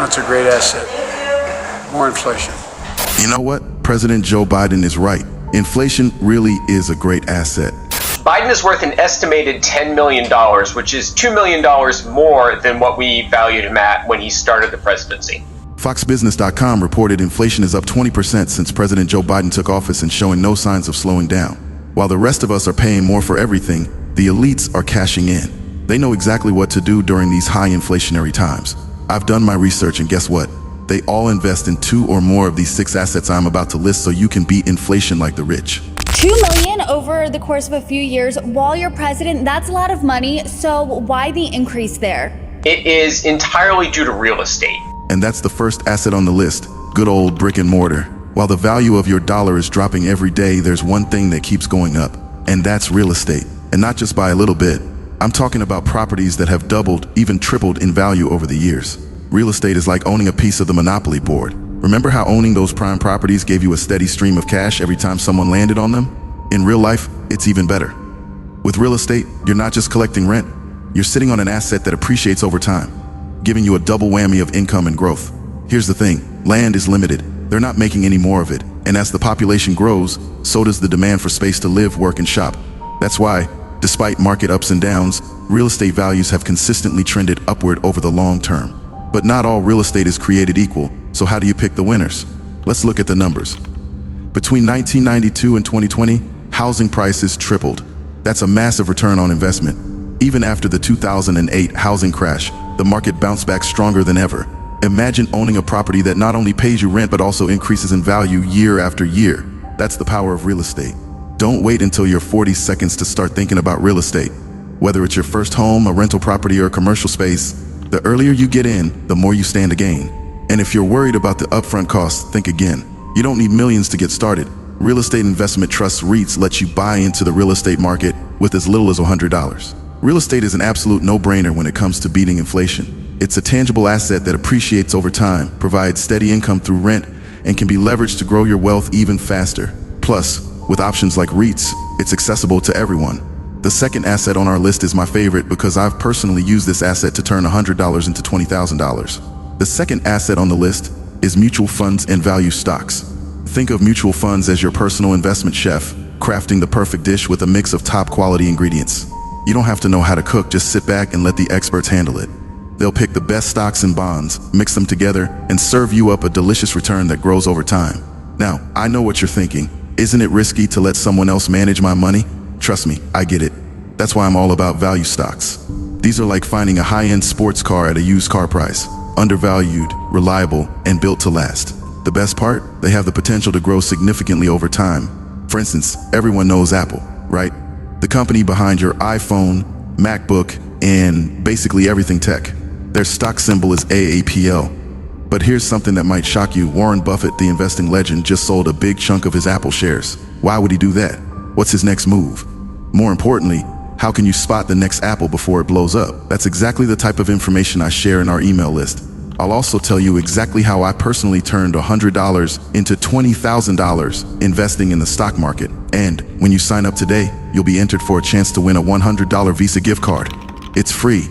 it's a great asset. More inflation. You know what? President Joe Biden is right. Inflation really is a great asset. Biden is worth an estimated $10 million, which is $2 million more than what we valued him at when he started the presidency. FoxBusiness.com reported inflation is up 20% since President Joe Biden took office and showing no signs of slowing down. While the rest of us are paying more for everything, the elites are cashing in. They know exactly what to do during these high inflationary times. I've done my research, and guess what? They all invest in 2 or more of these 6 assets I'm about to list so you can beat inflation like the rich. $2 million over the course of a few years while you're president, that's a lot of money. So why the increase there? It is entirely due to real estate. And that's the first asset on the list, good old brick and mortar. While the value of your dollar is dropping every day, there's one thing that keeps going up, and that's real estate. And not just by a little bit. I'm talking about properties that have doubled, even tripled in value over the years. Real estate is like owning a piece of the Monopoly board. Remember how owning those prime properties gave you a steady stream of cash every time someone landed on them? In real life, it's even better. With real estate, you're not just collecting rent, you're sitting on an asset that appreciates over time, giving you a double whammy of income and growth. Here's the thing, land is limited. They're not making any more of it. And as the population grows, so does the demand for space to live, work, and shop. That's why, despite market ups and downs, real estate values have consistently trended upward over the long term. But not all real estate is created equal, so how do you pick the winners? Let's look at the numbers. Between 1992 and 2020, housing prices tripled. That's a massive return on investment. Even after the 2008 housing crash, the market bounced back stronger than ever. Imagine owning a property that not only pays you rent but also increases in value year after year. That's the power of real estate. Don't wait until you're 40 seconds to start thinking about real estate. Whether it's your first home, a rental property, or a commercial space, the earlier you get in, the more you stand to gain. And if you're worried about the upfront costs, think again. You don't need millions to get started. Real estate investment trusts REITs let you buy into the real estate market with as little as $100. Real estate is an absolute no-brainer when it comes to beating inflation. It's a tangible asset that appreciates over time, provides steady income through rent, and can be leveraged to grow your wealth even faster. Plus, with options like REITs, it's accessible to everyone. The second asset on our list is my favorite because I've personally used this asset to turn $100 into $20,000. The second asset on the list is mutual funds and value stocks. Think of mutual funds as your personal investment chef, crafting the perfect dish with a mix of top quality ingredients. You don't have to know how to cook, just sit back and let the experts handle it. They'll pick the best stocks and bonds, mix them together, and serve you up a delicious return that grows over time. Now, I know what you're thinking. Isn't it risky to let someone else manage my money? Trust me, I get it. That's why I'm all about value stocks. These are like finding a high-end sports car at a used car price. Undervalued, reliable, and built to last. The best part? They have the potential to grow significantly over time. For instance, everyone knows Apple, right? The company behind your iPhone, MacBook, and basically everything tech. Their stock symbol is AAPL. But here's something that might shock you. Warren Buffett, the investing legend, just sold a big chunk of his Apple shares. Why would he do that? What's his next move? More importantly, how can you spot the next Apple before it blows up? That's exactly the type of information I share in our email list. I'll also tell you exactly how I personally turned $100 into $20,000 investing in the stock market. And when you sign up today, you'll be entered for a chance to win a $100 Visa gift card. It's free.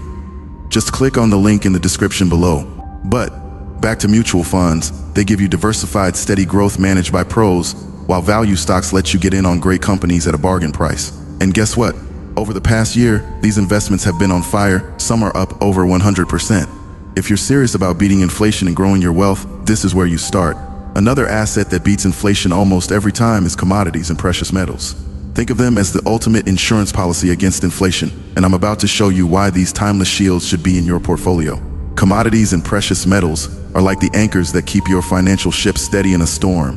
Just click on the link in the description below. But back to mutual funds, they give you diversified, steady growth managed by pros, while value stocks let you get in on great companies at a bargain price. And guess what? Over the past year, these investments have been on fire. Some are up over 100%. If you're serious about beating inflation and growing your wealth, this is where you start. Another asset that beats inflation almost every time is commodities and precious metals. Think of them as the ultimate insurance policy against inflation, and I'm about to show you why these timeless shields should be in your portfolio. Commodities and precious metals are like the anchors that keep your financial ship steady in a storm.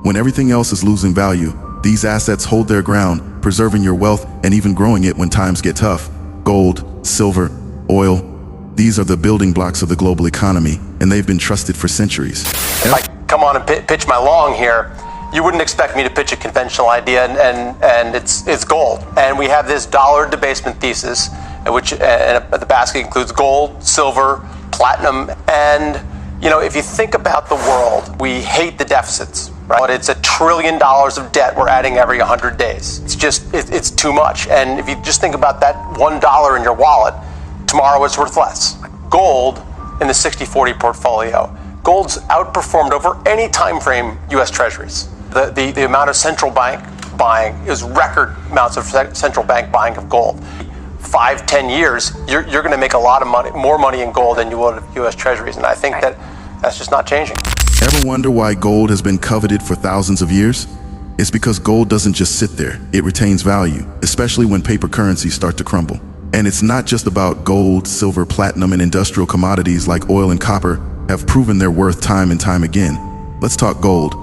When everything else is losing value, these assets hold their ground, preserving your wealth and even growing it when times get tough. Gold, silver, oil, these are the building blocks of the global economy, and they've been trusted for centuries. If I come on and pitch my long here, you wouldn't expect me to pitch a conventional idea, and it's gold. And we have this dollar debasement thesis, which the basket includes gold, silver, platinum, and if you think about the world, we hate the deficits, right? It's $1 trillion of debt we're adding every 100 days. It's too much. And if you just think about that $1 in your wallet, tomorrow it's worth less. Gold in the 60-40 portfolio. Gold's outperformed over any time frame U.S. Treasuries. The amount of central bank buying is record amounts of central bank buying of gold. 5-10 years, you're going to make a lot of money, more money in gold than you would of U.S. Treasuries, and I think that's just not changing. Ever wonder why gold has been coveted for thousands of years? It's because gold doesn't just sit there, it retains value, especially when paper currencies start to crumble. And it's not just about gold, silver, platinum, and industrial commodities like oil and copper have proven their worth time and time again. Let's talk gold.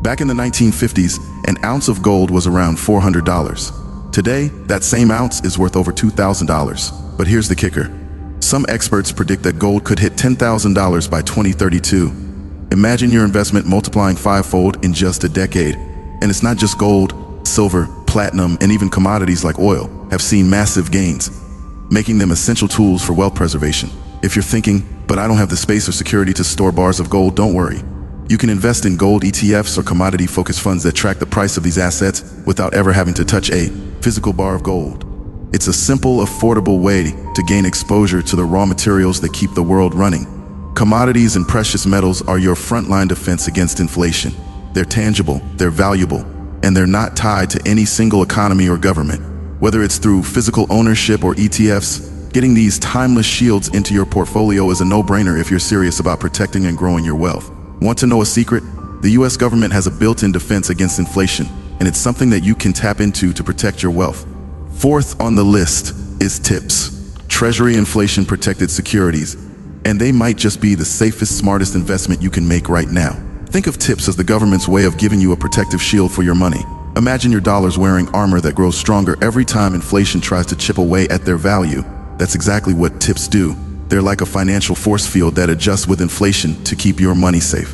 Back in the 1950s, an ounce of gold was around $400. Today, that same ounce is worth over $2,000. But here's the kicker. Some experts predict that gold could hit $10,000 by 2032. Imagine your investment multiplying fivefold in just a decade. And it's not just gold, silver, platinum, and even commodities like oil have seen massive gains, making them essential tools for wealth preservation. If you're thinking, but I don't have the space or security to store bars of gold, don't worry. You can invest in gold ETFs or commodity-focused funds that track the price of these assets without ever having to touch a physical bar of gold. It's a simple, affordable way to gain exposure to the raw materials that keep the world running. Commodities and precious metals are your frontline defense against inflation. They're tangible, they're valuable, and they're not tied to any single economy or government. Whether it's through physical ownership or ETFs, getting these timeless shields into your portfolio is a no-brainer if you're serious about protecting and growing your wealth. Want to know a secret? The US government has a built-in defense against inflation, and it's something that you can tap into to protect your wealth. Fourth on the list is TIPS, Treasury Inflation Protected Securities, and they might just be the safest, smartest investment you can make right now. Think of TIPS as the government's way of giving you a protective shield for your money. Imagine your dollars wearing armor that grows stronger every time inflation tries to chip away at their value. That's exactly what TIPS do. They're like a financial force field that adjusts with inflation to keep your money safe.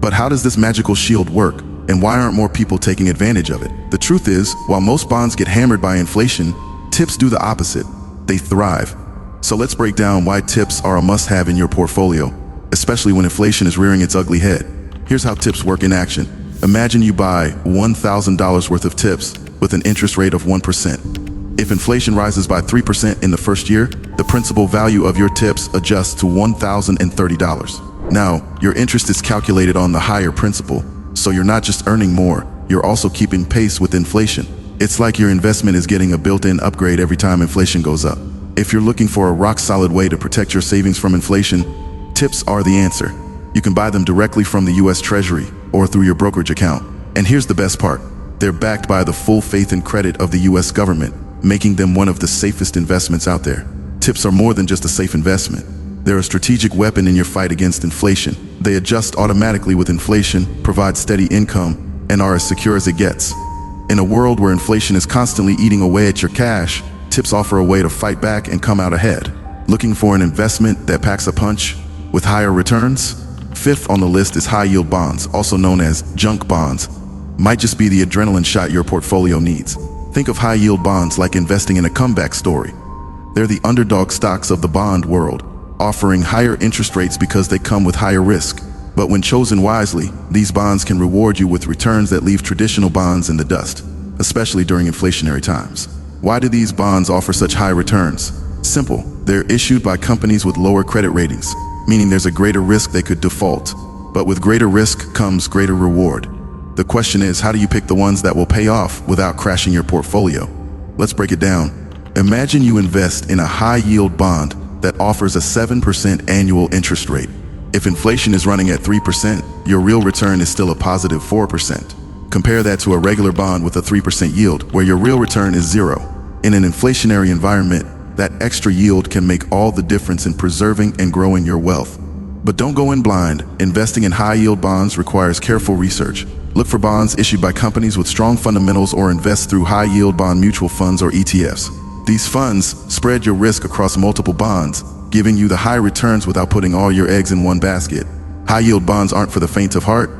But how does this magical shield work? And why aren't more people taking advantage of it? The truth is, while most bonds get hammered by inflation, TIPS do the opposite. They thrive. So let's break down why TIPS are a must-have in your portfolio, especially when inflation is rearing its ugly head. Here's how TIPS work in action. Imagine you buy $1,000 worth of TIPS with an interest rate of 1%. If inflation rises by 3% in the first year, the principal value of your TIPS adjusts to $1,030. Now, your interest is calculated on the higher principal, so you're not just earning more, you're also keeping pace with inflation. It's like your investment is getting a built-in upgrade every time inflation goes up. If you're looking for a rock-solid way to protect your savings from inflation, TIPS are the answer. You can buy them directly from the US Treasury or through your brokerage account. And here's the best part. They're backed by the full faith and credit of the US government, making them one of the safest investments out there. TIPS are more than just a safe investment. They're a strategic weapon in your fight against inflation. They adjust automatically with inflation, provide steady income, and are as secure as it gets. In a world where inflation is constantly eating away at your cash, TIPS offer a way to fight back and come out ahead. Looking for an investment that packs a punch with higher returns? Fifth on the list is high-yield bonds, also known as junk bonds. Might just be the adrenaline shot your portfolio needs. Think of high-yield bonds like investing in a comeback story. They're the underdog stocks of the bond world, offering higher interest rates because they come with higher risk. But when chosen wisely, these bonds can reward you with returns that leave traditional bonds in the dust, especially during inflationary times. Why do these bonds offer such high returns? Simple. They're issued by companies with lower credit ratings, meaning there's a greater risk they could default. But with greater risk comes greater reward. The question is, how do you pick the ones that will pay off without crashing your portfolio? Let's break it down. Imagine you invest in a high-yield bond that offers a 7% annual interest rate. If inflation is running at 3%, your real return is still a positive 4%. Compare that to a regular bond with a 3% yield, where your real return is 0. In an inflationary environment, that extra yield can make all the difference in preserving and growing your wealth. But don't go in blind. Investing in high-yield bonds requires careful research. Look for bonds issued by companies with strong fundamentals or invest through high-yield bond mutual funds or ETFs. These funds spread your risk across multiple bonds, giving you the high returns without putting all your eggs in one basket. High-yield bonds aren't for the faint of heart,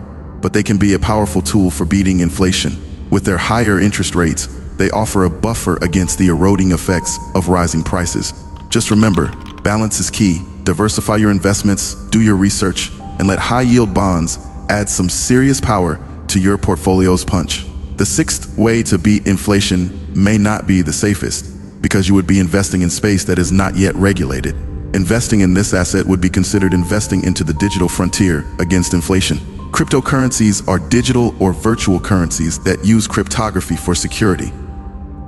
but they can be a powerful tool for beating inflation. With their higher interest rates, they offer a buffer against the eroding effects of rising prices. Just remember, balance is key. Diversify your investments, do your research, and let high-yield bonds add some serious power to your portfolio's punch. The sixth way to beat inflation may not be the safest, because you would be investing in space that is not yet regulated. investing in this asset would be considered investing into the digital frontier against inflation. Cryptocurrencies are digital or virtual currencies that use cryptography for security.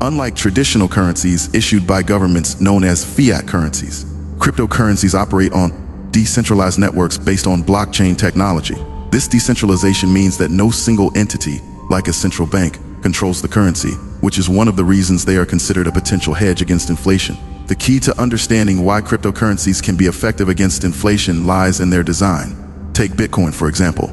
Unlike traditional currencies issued by governments known as fiat currencies, cryptocurrencies operate on decentralized networks based on blockchain technology. This decentralization means that no single entity, like a central bank, controls the currency, which is one of the reasons they are considered a potential hedge against inflation. The key to understanding why cryptocurrencies can be effective against inflation lies in their design. Take Bitcoin, for example.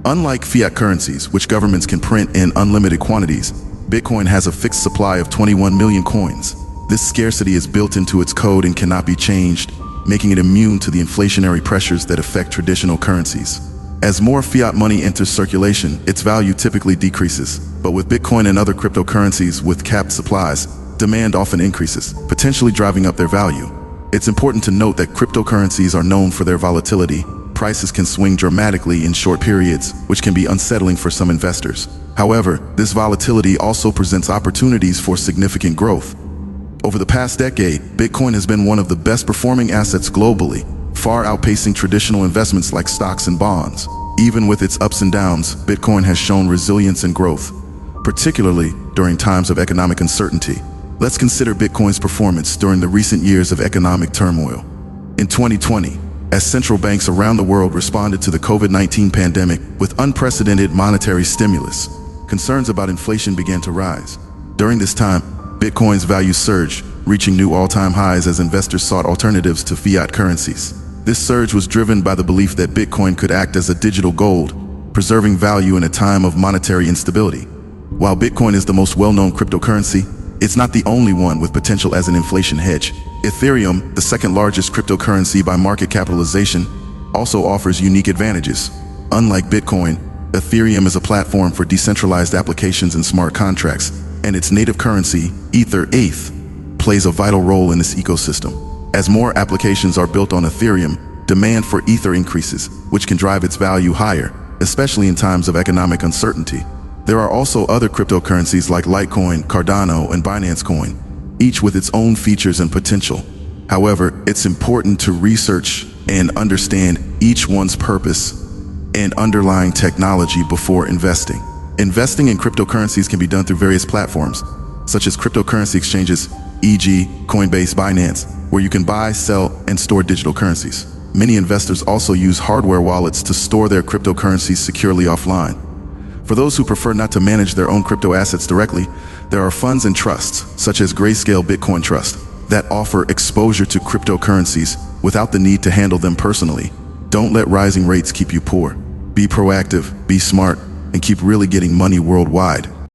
Unlike fiat currencies, which governments can print in unlimited quantities, Bitcoin has a fixed supply of 21 million coins. This scarcity is built into its code and cannot be changed, making it immune to the inflationary pressures that affect traditional currencies. As more fiat money enters circulation, its value typically decreases. But with Bitcoin and other cryptocurrencies with capped supplies, demand often increases, potentially driving up their value. It's important to note that cryptocurrencies are known for their volatility. Prices can swing dramatically in short periods, which can be unsettling for some investors. However, this volatility also presents opportunities for significant growth. Over the past decade, Bitcoin has been one of the best performing assets globally, far outpacing traditional investments like stocks and bonds. Even with its ups and downs, Bitcoin has shown resilience and growth, particularly during times of economic uncertainty. Let's consider Bitcoin's performance during the recent years of economic turmoil. In 2020, as central banks around the world responded to the COVID-19 pandemic with unprecedented monetary stimulus, concerns about inflation began to rise. During this time, Bitcoin's value surged, reaching new all-time highs as investors sought alternatives to fiat currencies. This surge was driven by the belief that Bitcoin could act as a digital gold, preserving value in a time of monetary instability. While Bitcoin is the most well-known cryptocurrency, it's not the only one with potential as an inflation hedge. Ethereum, the second largest cryptocurrency by market capitalization, also offers unique advantages. Unlike Bitcoin, Ethereum is a platform for decentralized applications and smart contracts, and its native currency, ETH, plays a vital role in this ecosystem. As more applications are built on Ethereum, demand for Ether increases, which can drive its value higher, especially in times of economic uncertainty. There are also other cryptocurrencies like Litecoin, Cardano, and Binance Coin, each with its own features and potential. However, it's important to research and understand each one's purpose and underlying technology before investing. Investing in cryptocurrencies can be done through various platforms, such as cryptocurrency exchanges, e.g. Coinbase, Binance, where you can buy, sell, and store digital currencies. Many investors also use hardware wallets to store their cryptocurrencies securely offline. For those who prefer not to manage their own crypto assets directly, there are funds and trusts, such as Grayscale Bitcoin Trust, that offer exposure to cryptocurrencies without the need to handle them personally. Don't let rising rates keep you poor. Be proactive, be smart, and keep really getting money worldwide.